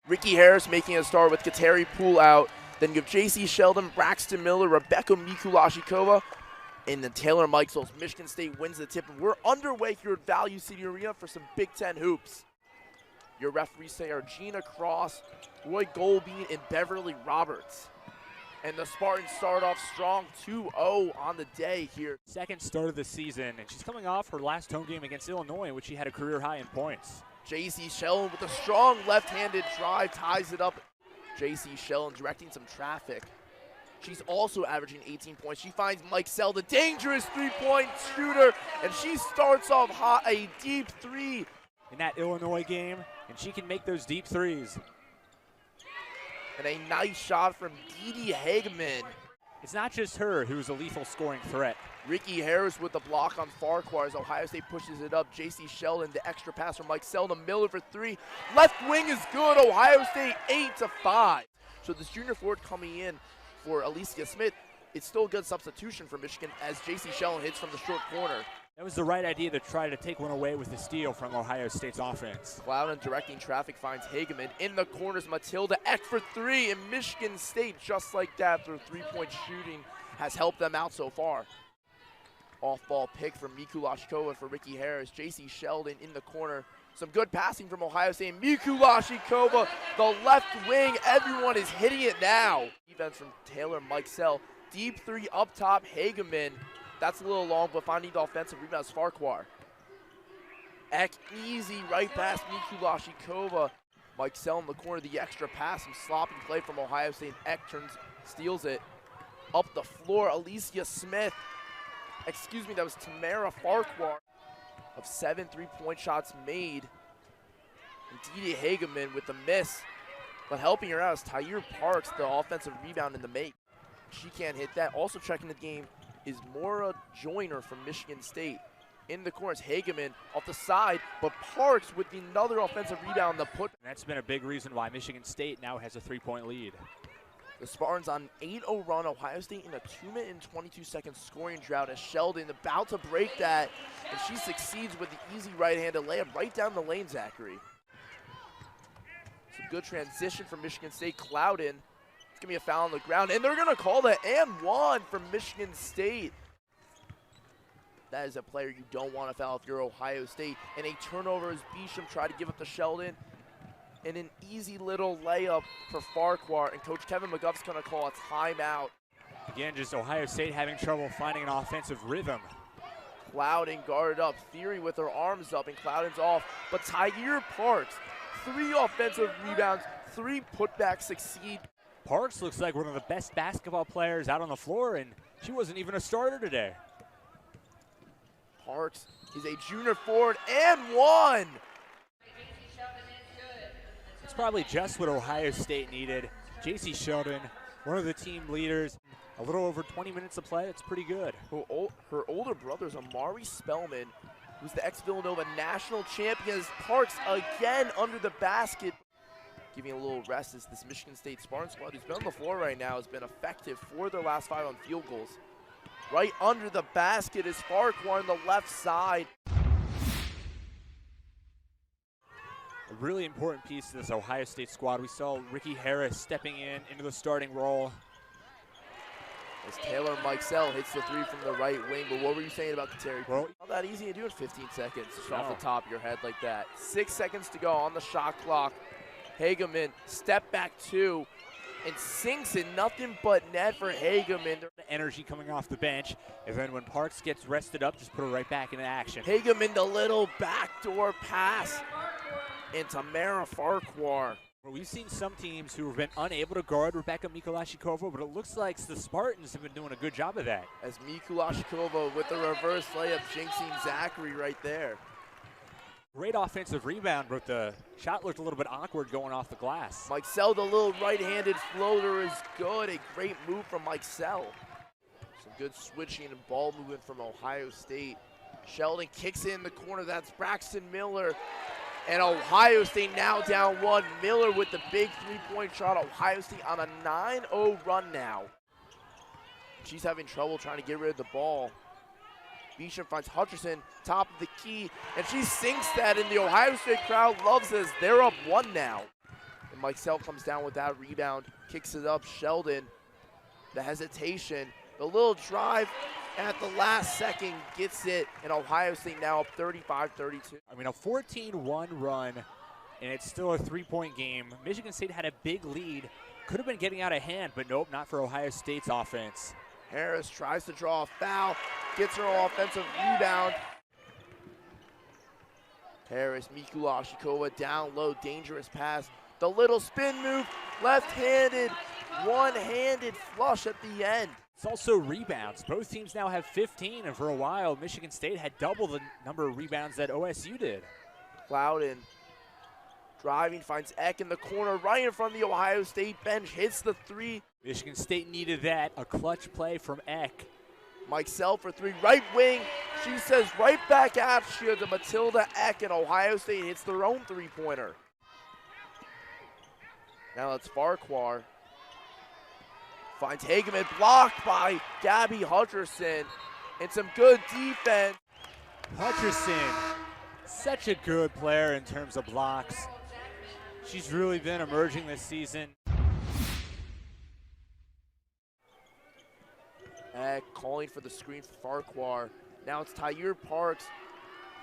Ricky Harris making a start with Kateri Poole out. Then you have Jacy, Sheldon, Braxton Miller, Rebecca Mikulashikova, and then Taylor Mikesels. Michigan State wins the tip. And we're underway here at Value City Arena for some Big Ten hoops. Your referees say are Gina Cross, Roy Goldbean, and Beverly Roberts. And the Spartans start off strong 2-0 on the day here. Second start of the season, and she's coming off her last home game against Illinois, in which she had a career high in points. Jacy Sheldon with a strong left-handed drive ties it up. Jacy Sheldon directing some traffic. She's also averaging 18 points. She finds Mikesell, the dangerous three-point shooter, and she starts off hot, a deep three. In that Illinois game, and she can make those deep threes. And a nice shot from Dee Hageman. It's not just her who's a lethal scoring threat. Ricky Harris with the block on Farquhar as Ohio State pushes it up. Jacy Sheldon, the extra pass from Mikesell to Miller for three. Left wing is good. Ohio State 8-5. So this junior forward coming in for Alicia Smith, it's still a good substitution for Michigan as Jacy Sheldon hits from the short corner. That was the right idea to try to take one away with the steal from Ohio State's offense. Clouden directing traffic finds Hageman. In the corners, Matilda Eck for three, and Michigan State, just like that, their three-point shooting has helped them out so far. Off-ball pick from Mikulashikova for Ricky Harris. Jacy Sheldon in the corner. Some good passing from Ohio State. Mikulashikova, the left wing. Everyone is hitting it now. Defense from Taylor Mikesell. Deep three up top, Hageman. That's a little long, but finding the offensive rebound is Farquhar. Eck easy right past Mikulashikova. Mikesell in the corner, the extra pass, some sloppy play from Ohio State. Eck steals it. Up the floor, Alicia Smith. Excuse me, that was Tamara Farquhar. Of 7 3-point shots made. And Dee Hageman with the miss. But helping her out is Tyre Parks, the offensive rebound in the make. She can't hit that. Also checking the game is Maura Joyner from Michigan State. In the corners, Hageman off the side, but Parks with another offensive rebound, the put. That's been a big reason why Michigan State now has a 3-point lead. The Spartans on an 8-0 run, Ohio State in a 2-minute and 22-second scoring drought as Sheldon about to break that, and she succeeds with the easy right-handed layup right down the lane, Zachary. Some good transition from Michigan State. Clouden. It's going to be a foul on the ground, and they're going to call that and one from Michigan State. That is a player you don't want to foul if you're Ohio State. And a turnover as Beecham tried to give up to Sheldon. And an easy little layup for Farquhar, and Coach Kevin McGuff's going to call a timeout. Again, just Ohio State having trouble finding an offensive rhythm. Clouden guarded up, Theory with her arms up, and Clouden's off. But Tyre Parks, 3 offensive rebounds, 3 putbacks succeed. Parks looks like one of the best basketball players out on the floor, and she wasn't even a starter today. Parks is a junior forward and one. It's probably just what Ohio State needed. Jacy Sheldon, one of the team leaders, a little over 20 minutes of play. That's pretty good. Her older brother is Amari Spellman, who's the ex-Villanova national champion. Parks again under the basket. Giving a little rest as this Michigan State Spartan squad, who's been on the floor right now, has been effective for their last 5 on field goals. Right under the basket is Farquhar on the left side. A really important piece to this Ohio State squad. We saw Ricky Harris stepping into the starting role. As Taylor Mikesell hits the three from the right wing. But what were you saying about Kateri? Well, not that easy to do in 15 seconds, just off the top of your head like that. 6 seconds to go on the shot clock. Hageman, step back 2, and sinks it. Nothing but net for Hageman. Energy coming off the bench, and then when Parks gets rested up, just put her right back into action. Hageman, the little backdoor pass, and Tamara Farquhar. Well, we've seen some teams who have been unable to guard Rebecca Mikulashikova, but it looks like the Spartans have been doing a good job of that. As Mikulashikova with the reverse layup, jinxing Zachary right there. Great offensive rebound, but the shot looked a little bit awkward going off the glass. Mikesell, the little right-handed floater is good. A great move from Mikesell. Some good switching and ball movement from Ohio State. Sheldon kicks it in the corner. That's Braxton Miller. And Ohio State now down 1. Miller with the big 3-point shot. Ohio State on a 9-0 run now. She's having trouble trying to get rid of the ball. Beecham finds Hutcherson, top of the key, and she sinks that, and the Ohio State crowd loves this. They're up 1 now. And Mikesell comes down with that rebound, kicks it up. Sheldon, the hesitation, the little drive at the last second gets it, and Ohio State now up 35-32. I mean, a 14-1 run, and it's still a three-point game. Michigan State had a big lead. Could have been getting out of hand, but nope, not for Ohio State's offense. Harris tries to draw a foul, gets her offensive rebound. Harris, Mikulashikova down low, dangerous pass. The little spin move, left-handed, one-handed flush at the end. It's also rebounds. Both teams now have 15, and for a while, Michigan State had double the number of rebounds that OSU did. Clouden driving, finds Eck in the corner, right in front of the Ohio State bench, hits the three. Michigan State needed that, a clutch play from Eck. Mikesell for three, right wing. She says right back at you to Matilda Eck, and Ohio State hits their own three-pointer. Now it's Farquhar. Finds Hageman, blocked by Gabby Hutcherson, and some good defense. Hutcherson, such a good player in terms of blocks. She's really been emerging this season. Eck calling for the screen for Farquhar. Now it's Tyre Parks,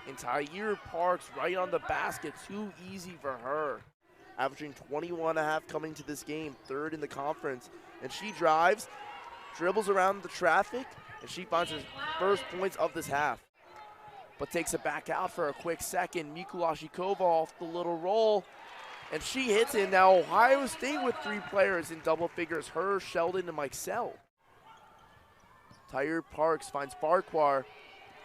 and Tyre Parks right on the basket. Too easy for her. Averaging 21.5 coming to this game, third in the conference. And she drives, dribbles around the traffic, and she finds her first points of this half. But takes it back out for a quick second. Mikulashikova off the little roll, and she hits it. Now Ohio State with three players in double figures, her, Sheldon, and Mikesell. Tyre Parks finds Farquhar.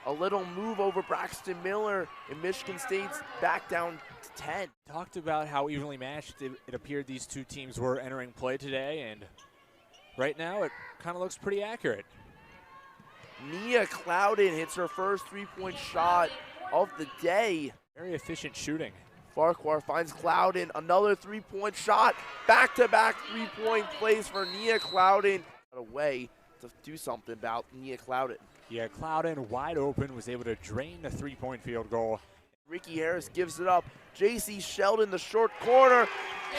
A little move over Braxton Miller, and Michigan State's back down to 10. Talked about how evenly matched it appeared these two teams were entering play today, and right now it kind of looks pretty accurate. Nia Clouden hits her first three-point shot of the day. Very efficient shooting. Farquhar finds Clouden, another three-point shot. Back-to-back three-point plays for Nia Clouden. A way to do something about Nia Clouden. Yeah, Clouden wide open, was able to drain the three-point field goal. Ricky Harris gives it up. Jacy Sheldon, the short corner.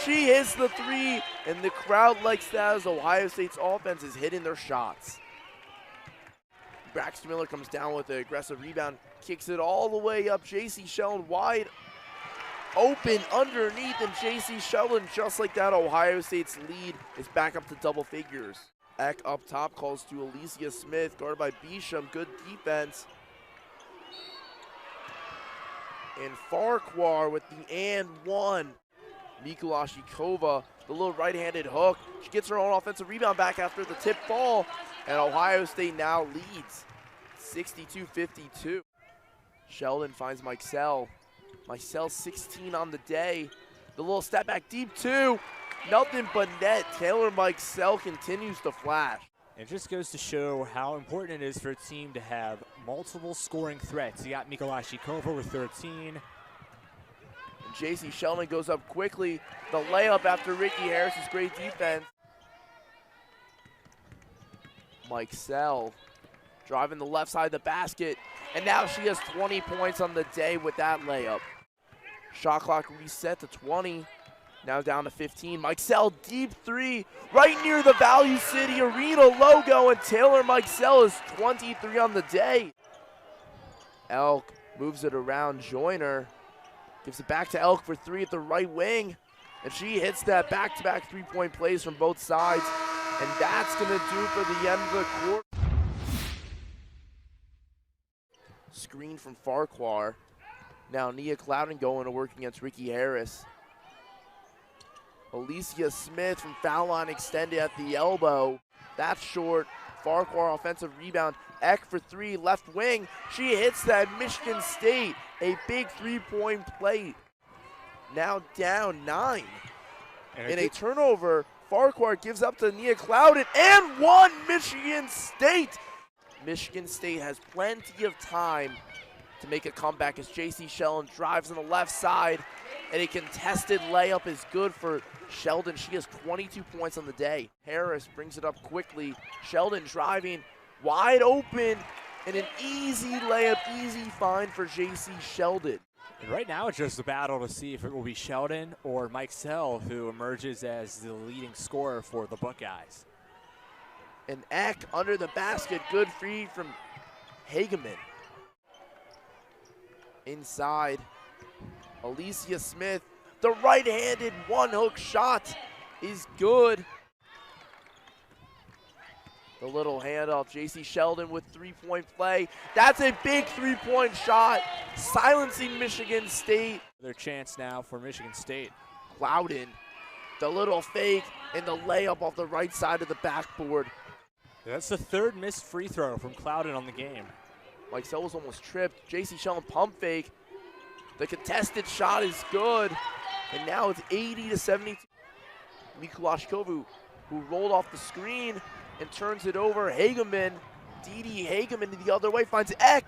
She hits the three, and the crowd likes that as Ohio State's offense is hitting their shots. Braxton Miller comes down with an aggressive rebound, kicks it all the way up. Jacy Sheldon wide open underneath, and Jacy Sheldon, just like that, Ohio State's lead is back up to double figures. Eck up top calls to Alicia Smith, guarded by Beesham. Good defense. And Farquhar with the and one. Mikulashikova, the little right-handed hook. She gets her own offensive rebound back after the tip ball. And Ohio State now leads 62-52. Sheldon finds Mikesell. Mikesell 16 on the day. The little step back deep two. Nothing but net. Taylor Mikesell continues to flash. It just goes to show how important it is for a team to have multiple scoring threats. You got Mikulashikova with 13. And Jacy Sheldon goes up quickly. The layup after Ricky Harris's great defense. Mikesell driving the left side of the basket. And now she has 20 points on the day with that layup. Shot clock reset to 20. Now down to 15. Mikesell deep three right near the Value City Arena logo, and Taylor Mikesell is 23 on the day. Elk moves it around Joyner. Gives it back to Elk for three at the right wing. And she hits that back-to-back three-point plays from both sides. And that's going to do for the end of the court. Screen from Farquhar. Now Nia Clouden going to work against Ricky Harris. Alicia Smith from foul line extended at the elbow. That's short. Farquhar offensive rebound. Eck for three, left wing. She hits that. Michigan State, a big three-point play. Now down 9. In a turnover, Farquhar gives up to Nia Clouden and one. Michigan State. Michigan State has plenty of time to make a comeback as Jacy Sheldon drives on the left side, and a contested layup is good for Sheldon. She has 22 points on the day. Harris brings it up quickly. Sheldon driving wide open, and an easy layup, easy find for Jacy Sheldon. And right now it's just a battle to see if it will be Sheldon or Mike Sell who emerges as the leading scorer for the Buckeyes. And Eck under the basket, good feed from Hageman. Inside, Alicia Smith, the right-handed one-hook shot is good. The little handoff, Jacy Sheldon with three-point play. That's a big three-point shot, silencing Michigan State. Their chance now for Michigan State. Clouden, the little fake and the layup off the right side of the backboard. That's the third missed free throw from Clouden on the game. Mike Sell was almost tripped. Jacy Sheldon pump fake. The contested shot is good. And now it's 80-72. Mikulashkovu, who rolled off the screen and turns it over. Hageman, Didi Hageman the other way, finds Eck.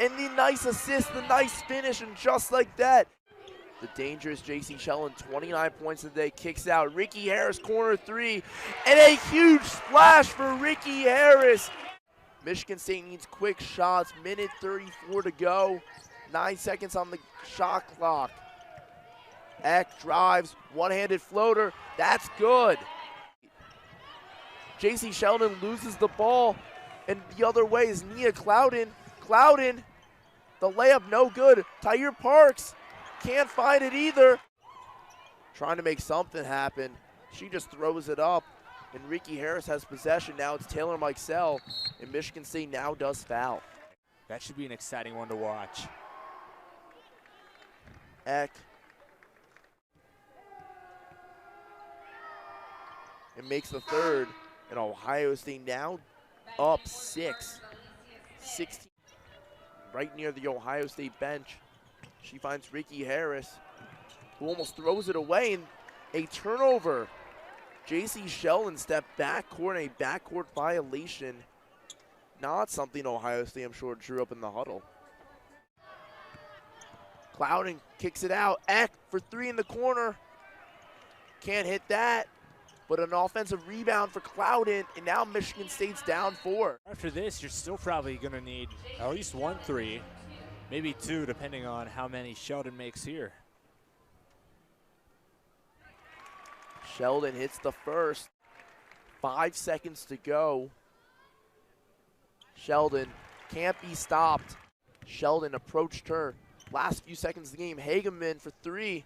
And the nice assist, the nice finish, and just like that. The dangerous Jacy Sheldon, 29 points a day, kicks out. Ricky Harris, corner three, and a huge splash for Ricky Harris. Michigan State needs quick shots, minute 34 to go. 9 seconds on the shot clock. Eck drives, one-handed floater, that's good. Jacy Sheldon loses the ball, and the other way is Nia Clouden. Clouden, the layup no good. Tyre Parks can't find it either. Trying to make something happen. She just throws it up, and Ricky Harris has possession. Now it's Taylor Mike Sell, and Michigan State now does foul. That should be an exciting one to watch. Eck. It makes the third, and Ohio State now up 6. 16. Right near the Ohio State bench. She finds Ricky Harris, who almost throws it away, and a turnover. Jacy Sheldon stepped backcourt, a backcourt violation. Not something Ohio State, I'm sure, drew up in the huddle. Clouden kicks it out. Eck for three in the corner. Can't hit that, but an offensive rebound for Clouden, and now Michigan State's down 4. After this, you're still probably going to need at least 1 3, maybe 2, depending on how many Sheldon makes here. Sheldon hits the first. 5 seconds to go. Sheldon can't be stopped. Sheldon approached her. Last few seconds of the game, Hageman for 3.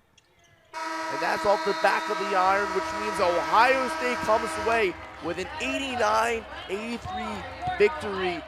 And that's off the back of the iron, which means Ohio State comes away with an 89-83 victory.